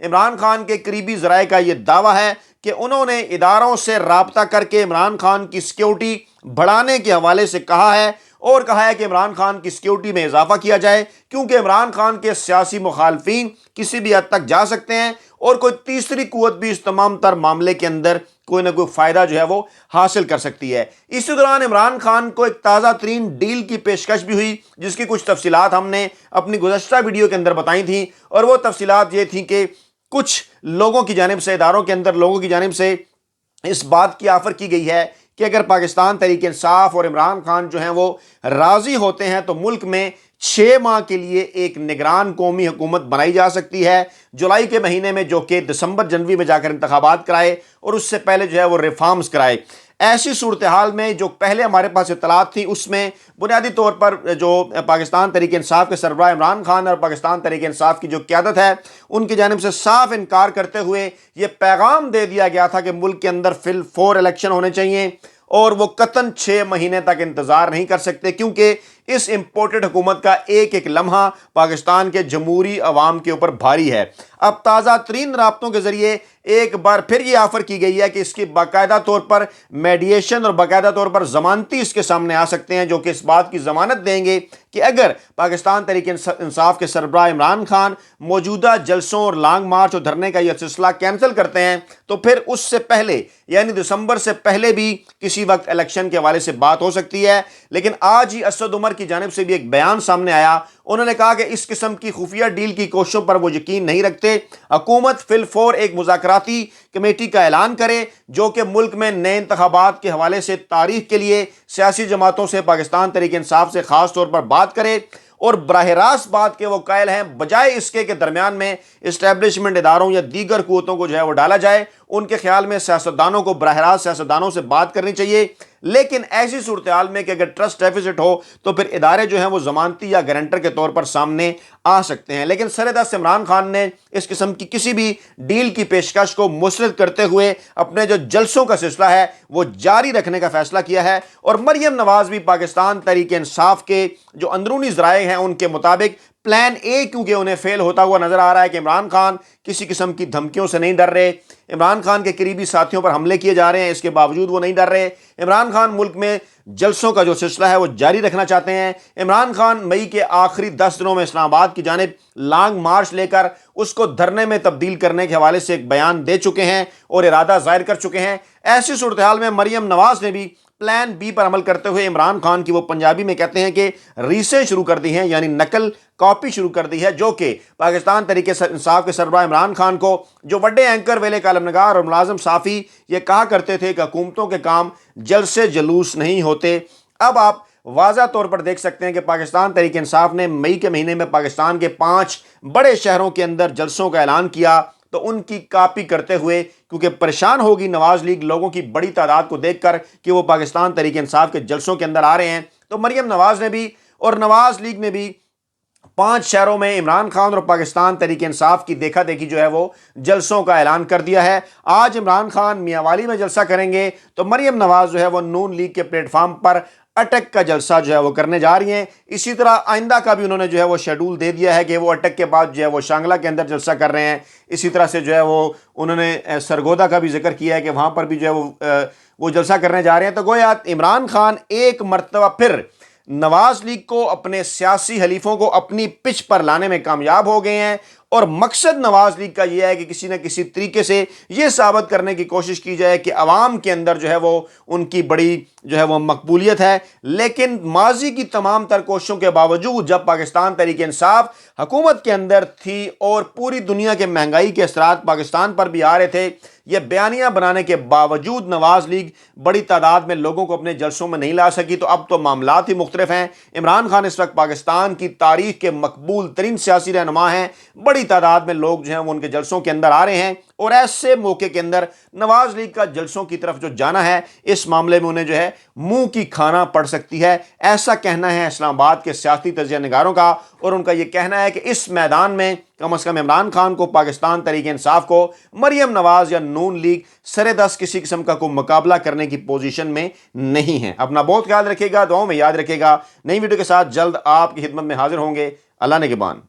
عمران خان کے قریبی ذرائع کا یہ دعویٰ ہے کہ انہوں نے اداروں سے رابطہ کر کے عمران خان کی سیکیورٹی بڑھانے کے حوالے سے کہا ہے، اور کہا ہے کہ عمران خان کی سیکیورٹی میں اضافہ کیا جائے، کیونکہ عمران خان کے سیاسی مخالفین کسی بھی حد تک جا سکتے ہیں اور کوئی تیسری قوت بھی اس تمام تر معاملے کے اندر کوئی نہ کوئی فائدہ جو ہے وہ حاصل کر سکتی ہے۔ اسی دوران عمران خان کو ایک تازہ ترین ڈیل کی پیشکش بھی ہوئی، جس کی کچھ تفصیلات ہم نے اپنی گزشتہ ویڈیو کے اندر بتائی تھیں، اور وہ تفصیلات یہ تھیں کہ کچھ لوگوں کی جانب سے، اداروں کے اندر لوگوں کی جانب سے اس بات کی آفر کی گئی ہے کہ اگر پاکستان تحریک انصاف اور عمران خان جو ہیں وہ راضی ہوتے ہیں تو ملک میں 6 ماہ کے لیے ایک نگران قومی حکومت بنائی جا سکتی ہے جولائی کے مہینے میں، جو کہ دسمبر جنوری میں جا کر انتخابات کرائے اور اس سے پہلے جو ہے وہ ریفارمز کرائے۔ ایسی صورتحال میں جو پہلے ہمارے پاس اطلاعات تھی، اس میں بنیادی طور پر جو پاکستان تحریک انصاف کے سربراہ عمران خان اور پاکستان تحریک انصاف کی جو قیادت ہے، ان کی جانب سے صاف انکار کرتے ہوئے یہ پیغام دے دیا گیا تھا کہ ملک کے اندر فی الفور الیکشن ہونے چاہیے، اور وہ قطعاً 6 مہینے تک انتظار نہیں کر سکتے، کیونکہ اس امپورٹڈ حکومت کا ایک ایک لمحہ پاکستان کے جمہوری عوام کے اوپر بھاری ہے۔ اب تازہ ترین رابطوں کے ذریعے ایک بار پھر یہ آفر کی گئی ہے کہ اس کی باقاعدہ طور پر میڈیشن اور باقاعدہ طور پر ضمانتی اس کے سامنے آ سکتے ہیں، جو کہ اس بات کی ضمانت دیں گے کہ اگر پاکستان تحریک انصاف کے سربراہ عمران خان موجودہ جلسوں اور لانگ مارچ اور دھرنے کا یہ سلسلہ کینسل کرتے ہیں تو پھر اس سے پہلے، یعنی دسمبر سے پہلے بھی کسی وقت الیکشن کے حوالے سے بات ہو سکتی ہے۔ لیکن آج ہی اسد عمر کی جانب سے بھی ایک بیان سامنے آیا، انہوں نے کہا کہ اس قسم کی خفیہ ڈیل کی کوششوں پر وہ یقین نہیں رکھتے، حکومت فی الفور ایک مذاکراتی کمیٹی کا اعلان کرے جو کہ ملک میں نئے انتخابات کے حوالے سے تاریخ کے لیے سیاسی جماعتوں سے، پاکستان تحریک انصاف سے خاص طور پر بات کرے، اور براہ راست بات کے وہ قائل ہیں، بجائے اس کے درمیان میں اسٹیبلشمنٹ اداروں یا دیگر قوتوں کو جو ہے وہ ڈالا جائے۔ ان کے خیال میں سیاستدانوں کو براہ راست سیاستدانوں سے بات کرنی چاہیے، لیکن ایسی صورتحال میں کہ اگر ٹرسٹ ڈیفیسٹ ہو تو پھر ادارے جو ہیں وہ ضمانتی یا گارنٹر کے طور پر سامنے آ سکتے ہیں۔ لیکن سردست عمران خان نے اس قسم کی کسی بھی ڈیل کی پیشکش کو مسترد کرتے ہوئے اپنے جو جلسوں کا سلسلہ ہے وہ جاری رکھنے کا فیصلہ کیا ہے، اور مریم نواز بھی پاکستان تحریک انصاف کے جو اندرونی ذرائع ہیں ان کے مطابق پلان اے، کیونکہ انہیں فیل ہوتا ہوا نظر آ رہا ہے کہ عمران خان کسی قسم کی دھمکیوں سے نہیں ڈر رہے، عمران خان کے قریبی ساتھیوں پر حملے کیے جا رہے ہیں، اس کے باوجود وہ نہیں ڈر رہے، عمران خان ملک میں جلسوں کا جو سلسلہ ہے وہ جاری رکھنا چاہتے ہیں، عمران خان مئی کے آخری 10 دنوں میں اسلام آباد کی جانب لانگ مارچ لے کر اس کو دھرنے میں تبدیل کرنے کے حوالے سے ایک بیان دے چکے ہیں اور ارادہ ظاہر کر چکے ہیں۔ ایسی صورتحال میں مریم نواز نے بھی پلان بی پر عمل کرتے ہوئے عمران خان کی، وہ پنجابی میں کہتے ہیں کہ ریسیں شروع کر دی ہیں، یعنی نقل کاپی شروع کر دی ہے، جو کہ پاکستان تحریک انصاف کے سربراہ عمران خان کو، جو بڑے اینکر، ویلے کالم نگار اور ملازم صحافی یہ کہا کرتے تھے کہ حکومتوں کے کام جلسے جلوس نہیں ہوتے، اب آپ واضح طور پر دیکھ سکتے ہیں کہ پاکستان تحریک انصاف نے مئی کے مہینے میں پاکستان کے 5 بڑے شہروں کے اندر جلسوں کا اعلان کیا، تو ان کی کاپی کرتے ہوئے، کیونکہ پریشان ہوگی نواز لیگ لوگوں کی بڑی تعداد کو دیکھ کر کہ وہ پاکستان تحریک انصاف کے جلسوں کے اندر آ رہے ہیں، تو مریم نواز نے بھی اور نواز لیگ نے بھی 5 شہروں میں عمران خان اور پاکستان تحریک انصاف کی دیکھا دیکھی جو ہے وہ جلسوں کا اعلان کر دیا ہے۔ آج عمران خان میاں والی میں جلسہ کریں گے تو مریم نواز جو ہے وہ نون لیگ کے پلیٹ فارم پر اٹک کا جلسہ جو ہے وہ کرنے جا رہی ہیں۔ اسی طرح آئندہ کا بھی انہوں نے جو ہے وہ شیڈول دے دیا ہے کہ وہ اٹک کے بعد جو ہے وہ شانگلہ کے اندر جلسہ کر رہے ہیں۔ اسی طرح سے جو ہے وہ انہوں نے سرگودا کا بھی ذکر کیا ہے کہ وہاں پر بھی جو ہے وہ جلسہ کرنے جا رہے ہیں۔ تو گویا عمران خان ایک مرتبہ پھر نواز لیگ کو، اپنے سیاسی حلیفوں کو اپنی پچ پر لانے میں کامیاب ہو گئے ہیں، اور مقصد نواز لیگ کا یہ ہے کہ کسی نہ کسی طریقے سے یہ ثابت کرنے کی کوشش کی جائے کہ عوام کے اندر جو ہے وہ ان کی بڑی جو ہے وہ مقبولیت ہے۔ لیکن ماضی کی تمام تر کوششوں کے باوجود جب پاکستان تحریک انصاف حکومت کے اندر تھی اور پوری دنیا کے مہنگائی کے اثرات پاکستان پر بھی آ رہے تھے، یہ بیانیہ بنانے کے باوجود نواز لیگ بڑی تعداد میں لوگوں کو اپنے جلسوں میں نہیں لا سکی۔ تو اب تو معاملات ہی مختلف ہیں۔ عمران خان اس وقت پاکستان کی تاریخ کے مقبول ترین سیاسی رہنما ہیں، بڑی تعداد میں لوگ جو ہیں وہ ان کے جلسوں کے اندر آ رہے ہیں، اور ایسے موقع کے اندر نواز لیگ کا جلسوں کی طرف جو جانا ہے، اس معاملے میں انہیں جو ہے منہ کی کھانا پڑ سکتی ہے، ایسا کہنا ہے اسلام آباد کے سیاسی تجزیہ نگاروں کا۔ اور ان کا یہ کہنا ہے کہ اس میدان میں کم از کم عمران خان کو، پاکستان تحریک انصاف کو، مریم نواز یا نون لیگ سر دست کسی قسم کا کوئی مقابلہ کرنے کی پوزیشن میں نہیں ہے۔ اپنا بہت خیال رکھے گا، دعاؤں میں یاد رکھے گا۔ نئی ویڈیو کے ساتھ جلد آپ کی خدمت میں حاضر ہوں گے۔ اللہ نگہبان۔